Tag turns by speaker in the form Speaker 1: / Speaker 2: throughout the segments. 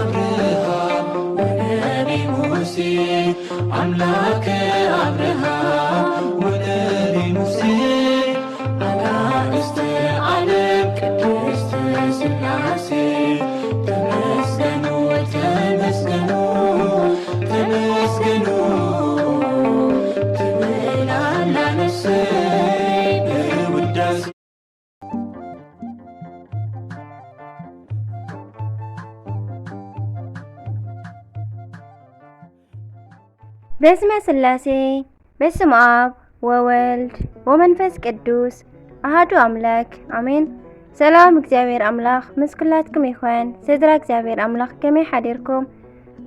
Speaker 1: አብርሃም ወነቢ ሙሴ አምላከ አብርሃም ወነቢ ሙሴ አጋዕዝተ ዓለም ቅድስት ሥላሴ ተመስገኑ ተመስገኑ ተመስገኑ ትብላላ ነፍሰይ በውዳሴ
Speaker 2: በስመ ሥላሴ በስመ አብ ወወልድ ወመንፈስ ቅዱስ አሐዱ አምላክ አሜን። ሰላም እግዚአብሔር አምላክ ምስ ኩላትኩም ይኹን። ስድራ እግዚአብሔር አምላክ ከመይ ሓዲርኩም?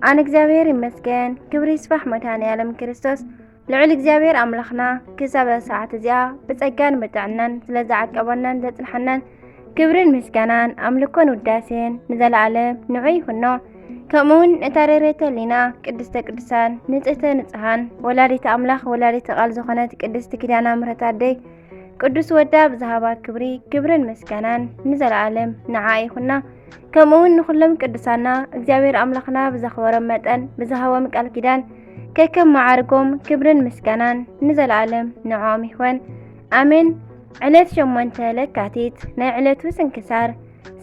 Speaker 2: ኣነ እግዚአብሔር ይመስገን። ክብሪ ይስፋሕ መድኃኔዓለም ክርስቶስ ልዑል እግዚአብሔር ኣምላኽና ክሳብ ሰዓት እዚኣ ብጸጋን ብጥዕናን ስለ ዝዓቀበናን ዘጽንሐናን ክብርን ምስጋናን ኣምልኮን ውዳሴን ንዘለዓለም ንዑይ ይኹኖ። ከምኡውን እታ ርርየተ ህሊና ቅድስተ ቅዱሳን ንጽህተ ንጽሃን ወላዲተ ኣምላኽ ወላዲተ ቃል ዝኾነት ቅድስቲ ኪዳነ ምሕረት ኣደይ ቅዱስ ወዳ ብዝሃባ ክብሪ ክብርን ምስጋናን ንዘለዓለም ንዓ ይኹና። ከምኡውን ንኹሎም ቅዱሳና እግዚአብሔር ኣምላኽና ብዘኽበሮም መጠን ብዝሃቦም ቃል ኪዳን ከከም ማዕርጎም ክብርን ምስጋናን ንዘለዓለም ንዖም ይኹን ኣሜን። ዕለት 8 ለካቲት ናይ ዕለቱ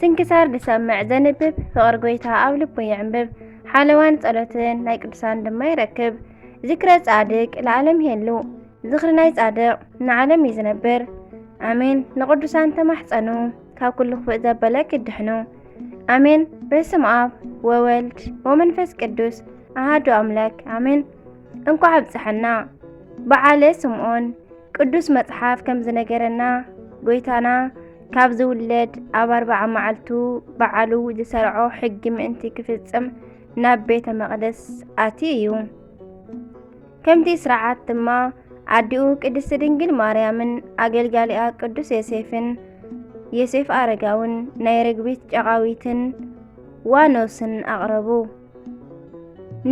Speaker 2: ስንክሳር ልሰምዕ ዘንብብ ፍቕሪ ጎይታ ኣብ ልቡ ይዕንብብ ሓለዋን ጸሎትን ናይ ቅዱሳን ድማ ይረክብ። ዝክረ ጻድቅ ለዓለም ይሄሉ ዝኽሪ ናይ ጻድቕ ንዓለም እዩ ዝነብር ኣሜን። ንቅዱሳን ተማሕፀኑ ካብ ኩሉ ክፍእ ዘበለ ክድሕኑ ኣሜን። በስመ አብ ወወልድ ወመንፈስ ቅዱስ አሐዱ አምላክ አሜን። እንኳዕ ኣብፅሐና በዓለ ስምዖን ቅዱስ መጽሓፍ ከም ዝነገረና ጎይታና ካብ ዝውለድ ኣብ 40 መዓልቱ በዓሉ ዝሰርዖ ሕጊ ምእንቲ ክፍጽም ናብ ቤተ መቕደስ ኣትዩ እዩ። ከምቲ ስርዓት ድማ ኣዲኡ ቅድስቲ ድንግል ማርያምን ኣገልጋሊኣ ቅዱስ ዮሴፍ ኣረጋውን ናይ ርግቢት ጨቓዊትን ዋኖስን ኣቕረቡ።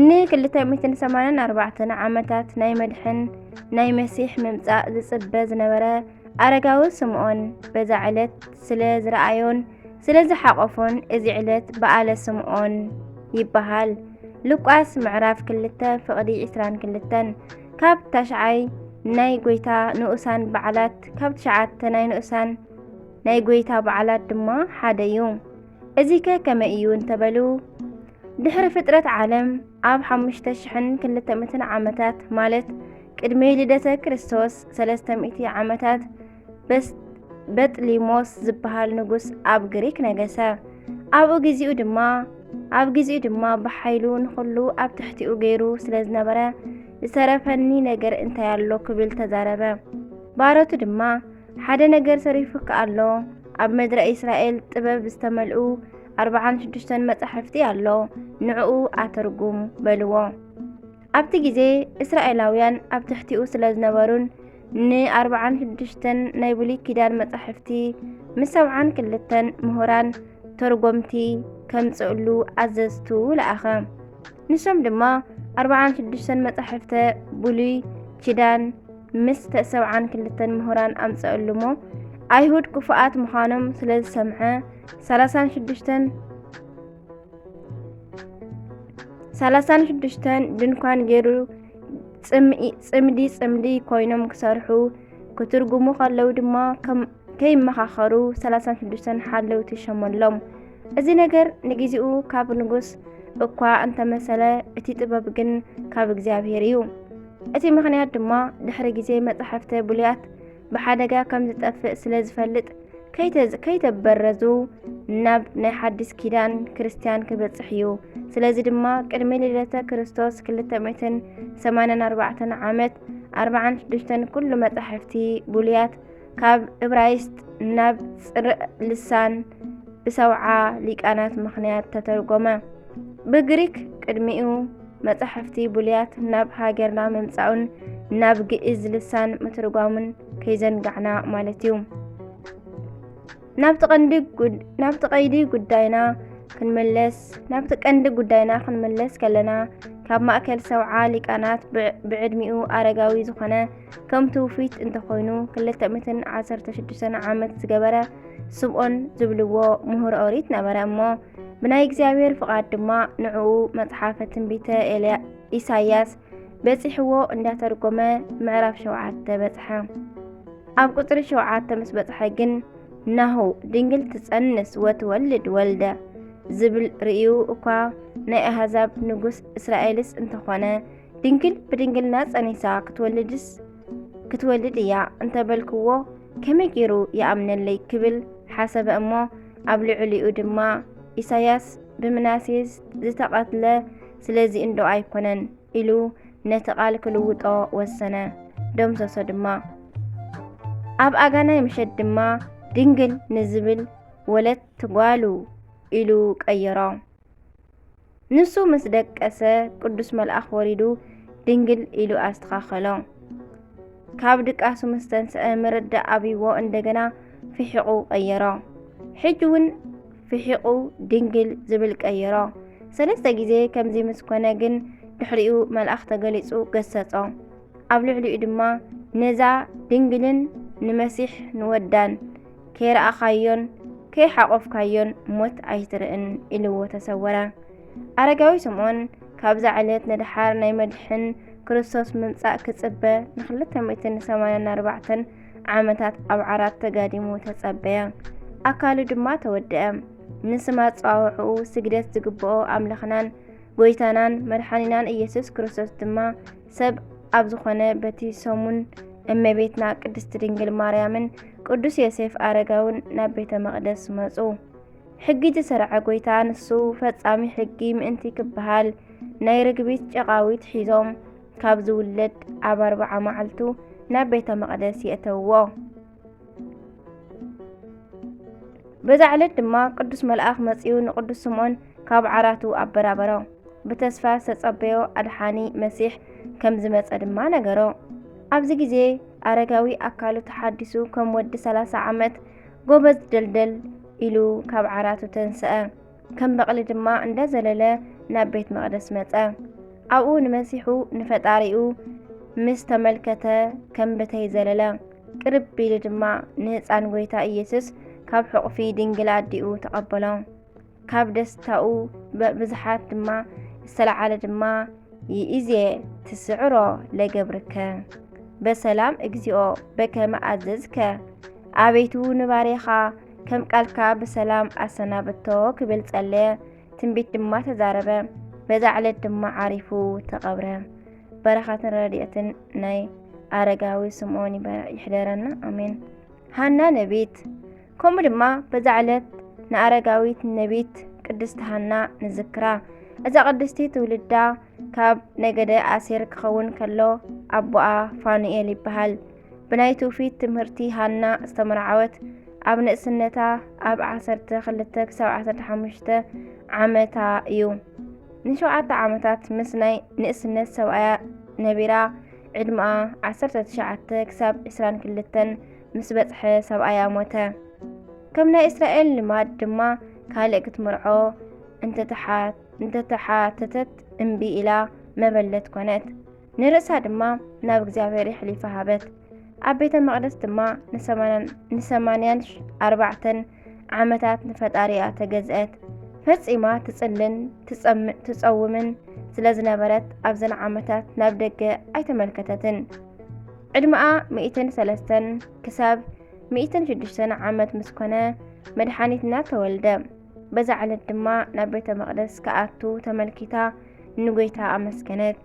Speaker 2: ን284 ዓመታት ናይ መድሕን ናይ መሲሕ ምምጻእ ዝጽበ ዝነበረ ኣረጋዊ ስምዖን በዛ ዕለት ስለ ዝረኣዮን ስለ ዝሓቆፎን እዚ ዕለት በዓለ ስምዖን ይበሃል። ሉቃስ ምዕራፍ 2 ፍቕዲ 22 ካብ ታሽዓይ ናይ ጎይታ ንኡሳን በዓላት ካብ 9 ናይ ንኡሳን ናይ ጎይታ በዓላት ድማ ሓደ እዩ። እዚ ከመይ እዩ እንተበሉ ድሕሪ ፍጥረት ዓለም ኣብ 5200 ዓመታት ማለት ቅድሚ ልደተ ክርስቶስ 300 ዓመታት በጥሊሞስ ዝበሃል ንጉስ ኣብ ግሪክ ነገሰ። ኣብ ግዚኡ ድማ ብሓይሉ ንኹሉ ኣብ ትሕቲኡ ገይሩ ስለ ዝነበረ ዝተረፈኒ ነገር እንታይ ኣሎ ክብል ተዛረበ። ባሮቱ ድማ ሓደ ነገር ሰሪፉካ ኣሎ። ኣብ ምድረ እስራኤል ጥበብ ዝተመልኡ 46 መጻሕፍቲ ኣሎ፣ ንዕኡ ኣተርጉም በልዎ። ኣብቲ ግዜ እስራኤላውያን ኣብ ትሕቲኡ ስለ ዝነበሩን ን46 ናይ ብሉይ ኪዳን መጻሕፍቲ ምስ 72 ምሁራን ተርጎምቲ ከምጽእሉ ኣዘዝቱ ለኣኸ። ንሶም ድማ 46 መጻሕፍተ ብሉይ ኪዳን ምስ 72 ምሁራን ኣምጽእሉሞ ኣይሁድ ክፉኣት ምዃኖም ስለ ዝሰምዐ 36 ድንኳን ገይሩ ጽምዲ ኮይኖም ክሰርሑ ክትርጉሙ ከለው ድማ ከይመኻኸሩ 36 ሓለውቲ ሸመሎም። እዚ ነገር ንግዚኡ ካብ ንጉስ እኳ እንተመሰለ እቲ ጥበብ ግን ካብ እግዚአብሔር እዩ። እቲ ምኽንያት ድማ ድሕሪ ግዜ መጻሕፍተ ብሉያት ብሓደጋ ከም ዝጠፍእ ስለ ዝፈልጥ ከይተበረዙ ናብ ናይ ሓድስ ኪዳን ክርስቲያን ክበጽሕ እዩ። ስለዚ ድማ ቅድሚ ልደተ ክርስቶስ 284 ዓመት 46 ኩሉ መጻሕፍቲ ብሉያት ካብ ዕብራይስጥ ናብ ጽርእ ልሳን ብሰብዓ ሊቃናት ምኽንያት ተተርጎመ። ብግሪክ ቅድሚኡ መጻሕፍቲ ብሉያት ናብ ሃገርና ምምጻኡን ናብ ግእዝ ልሳን ምትርጓሙን ከይዘንጋዕና ማለት እዩ። ናብቲ ቀንዲ ጉዳይና ክንመለስ ከለና ካብ ማእከል ሰብዓ ሊቃናት ብዕድሚኡ አረጋዊ ዝኾነ ከም ትውፊት እንተኾይኑ 216 ዓመት ዝገበረ ስምዖን ዝብልዎ ምሁር ኦሪት ነበረ እሞ ብናይ እግዚአብሔር ፍቃድ ድማ ንዕኡ መጽሓፈ ትንቢተ ኢሳያስ በፂሕዎ እንዳተርጎመ ምዕራፍ 7 በጽሐ። ኣብ ቁጽሪ 7 ምስ በጽሐ ግን ናሁ ድንግል ትጸንስ ወትወልድ ወልደ ዝብል ርእዩ እኳ ናይ ኣሕዛብ ንጉስ እስራኤልስ እንተኾነ ድንግል ብድንግልና ጸኒሳ ክትወልድ እያ እንተበልክዎ ከመይ ገይሩ ይኣምነለይ ክብል ሓሰበ እሞ ኣብ ልዕሊኡ ድማ ኢሳያስ ብምናሴ ዝተቐትለ ስለዚ እንዶ ኣይኮነን ኢሉ ነቲ ቃል ክልውጦ ወሰነ። ደምሰሶ ድማ ኣብ ኣጋናይ ምሸት ድማ ድንግል ንዝብል ወለት ትጓሉ ኢሉ ቀየሮ። ንሱ ምስ ደቀሰ ቅዱስ መልአኽ ወሪዱ ድንግል ኢሉ ኣስተኻኸሎ። ካብ ድቃሱ ምስ ተንስአ ምርዳእ ኣብይዎ እንደገና ፍሒቑ ቀየሮ። ሕጂ እውን ፍሒቑ ድንግል ዝብል ቀየሮ። 3 ግዜ ከምዚ ምስ ኮነ ግን ድሕሪኡ መልአኽ ተገሊጹ ገሰጾ። ኣብ ልዕሊኡ ድማ ነዛ ድንግልን ንመሲሕ ንወዳን ከይረኣኻዮን ከይሓቆፍካዮን ሞት ኣይትርእን ኢልዎ ተሰወረ። ኣረጋዊ ስምዖን ካብዛ ዕለት ነድሓር ናይ መድሕን ክርስቶስ ምምጻእ ክጽበ ን284 ዓመታት ኣብ ዓራት ተጋዲሙ ተጸበየ። ኣካሉ ድማ ተወድአ። ንስማ ጸዋውዑ ስግደት ዝግብኦ ኣምለኽናን ጎይታናን መድሓኒናን ኢየሱስ ክርስቶስ ድማ ሰብ ኣብ ዝኾነ በቲ ሰሙን እመቤትና ቅድስቲ ድንግል ማርያምን ቅዱስ ዮሴፍ ኣረጋውን ናብ ቤተ መቕደስ መጹ። ሕጊ ዝሰርዐ ጎይታ ንሱ ፈጻሚ ሕጊ ምእንቲ ክበሃል ናይ ርግቢት ጨቓዊት ሒዞም ካብ ዝውለድ ኣብ 40 መዓልቱ ናብ ቤተ መቕደስ የእተውዎ። በዛ ዕለት ድማ ቅዱስ መልአኽ መጺኡ ንቅዱስ ስምዖን ካብ ዓራቱ ኣበራበሮ። ብተስፋ ዝተጸበዮ ኣድሓኒ መሲሕ ከም ዝመጸ ድማ ነገሮ። ኣብዚ ግዜ ኣረጋዊ ኣካሉ ተሓዲሱ ከም ወዲ 30 ዓመት ጎበዝ ደልደል ኢሉ ካብ ዓራቱ ተንስአ። ከም በቕሊ ድማ እንዳዘለለ ናብ ቤት መቕደስ መጸ። ኣብኡ ንመሲሑ ንፈጣሪኡ ምስ ተመልከተ ከም በተይ ዘለለ። ቅርብ ኢሉ ድማ ንህፃን ጎይታ ኢየሱስ ካብ ሕቑፊ ድንግል ኣዲኡ ተቐበሎ። ካብ ደስታኡ ብዙሓት ድማ ዝተለዓለ ድማ ይእዜ ትስዕሮ ለገብርከ በሰላም እግዚኦ በከመ ኣዘዝከ ኣቤቱ ንባሬኻ ከም ቃልካ ብሰላም ኣሰናብቶ ክብል ጸለየ። ትንቢት ድማ ተዛረበ። በዛ ዕለት ድማ ዓሪፉ ተቐብረ። በረኻትን ረድኤትን ናይ ኣረጋዊ ስምዖን ይሕደረና ኣሜን። ሃና ነቢት ከምኡ ድማ በዛ ዕለት ንኣረጋዊት ነቢት ቅድስቲ ሃና ንዝክራ። እዛ ቅድስቲ ትውልዳ ካብ ነገደ ኣሴር ክኸውን ከሎ ኣቦኣ ፋኑኤል ይበሃል። ብናይ ትውፊት ትምህርቲ ሃና ዝተመርዓወት ኣብ ንእስነታ ኣብ 12-15 ዓመታ እዩ። ን7 ዓመታት ምስ ናይ ንእስነት ሰብኣያ ነቢራ ዕድማኣ 19-22 ምስ በጽሐ ሰብኣያ ሞተ። ከም ናይ እስራኤል ልማድ ድማ ካልእ ክትምርዖ እንተተሓተተት እምቢ ኢላ መበለት ኮነት። ንርእሳ ድማ ናብ እግዚአብሔር ይሕሊፋ ሃበት። ኣብ ቤተ መቕደስ ድማ ን84 ዓመታት ንፈጣሪኣ ተገዝአት። ፈጺማ ትጽልን ትጸውምን ስለ ዝነበረት ኣብዘን ዓመታት ናብ ደገ ኣይተመልከተትን። ዕድማኣ 103 ክሳብ 106 ዓመት ምስ ኮነ መድሓኒትና ተወልደ። በዛ ዕለት ድማ ናብ ቤተ መቕደስ ከኣቱ ተመልኪታ ንጎይታ ኣመስገነት።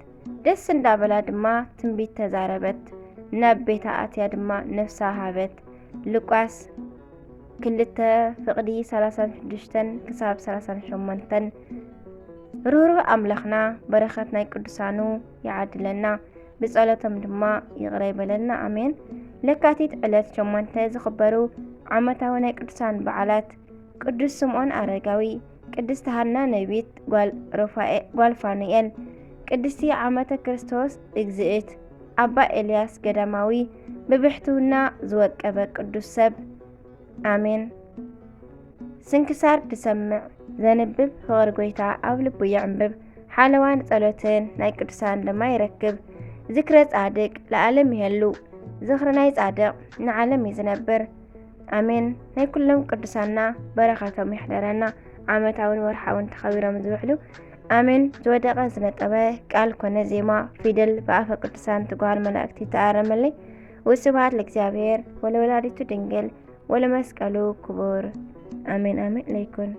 Speaker 2: ደስ እንዳበላ ድማ ትንቢት ተዛረበት። ናብ ቤታ ኣትያ ድማ ነፍሳ ሃበት። ሉቃስ 2:36 ክሳብ 38 ሩህሩህ ኣምላኽና በረኸት ናይ ቅዱሳኑ ይዓድለና፣ ብጸሎቶም ድማ ይቕረ ይበለና ኣሜን። ለካቲት ዕለት 8 ዝኽበሩ ዓመታዊ ናይ ቅዱሳን በዓላት ቅዱስ ስምዖን ኣረጋዊ፣ ቅድስቲ ሃና ነቢት ጓል ፋኑኤል፣ ቅድስቲ ዓመተ ክርስቶስ እግዝእት፣ ኣባ ኤልያስ ገዳማዊ ብብሕትውና ዝወቀበ ቅዱስ ሰብ ኣሜን። ስንክሳር ድሰምዕ ዘንብብ ፍቕሪ ጎይታ ኣብ ልቡ ይዕንብብ። ሓለዋን ጸሎትን ናይ ቅዱሳን ድማ ይረክብ። ዝክረ ጻድቅ ለዓለም ይሄሉ፣ ዝኽሪ ናይ ጻድቕ ንዓለም ይዝነብር ኣሜን። ናይ ኩሎም ቅዱሳና በረኻቶም ይሕደረና ዓመታውን ወርሓውን ተኸቢሮም ዝውዕሉ ኣሜን። ዝወደቐ ዝነጠበ ቃል ኮነ ዜማ ፊደል በኣፈ ቅዱሳን ትጓል መላእክቲ ተኣረመለይ። ወስብሐት ለእግዚአብሔር ወለወላዲቱ ድንግል ወለመስቀሉ ክቡር አሜን አሜን ለይኩን።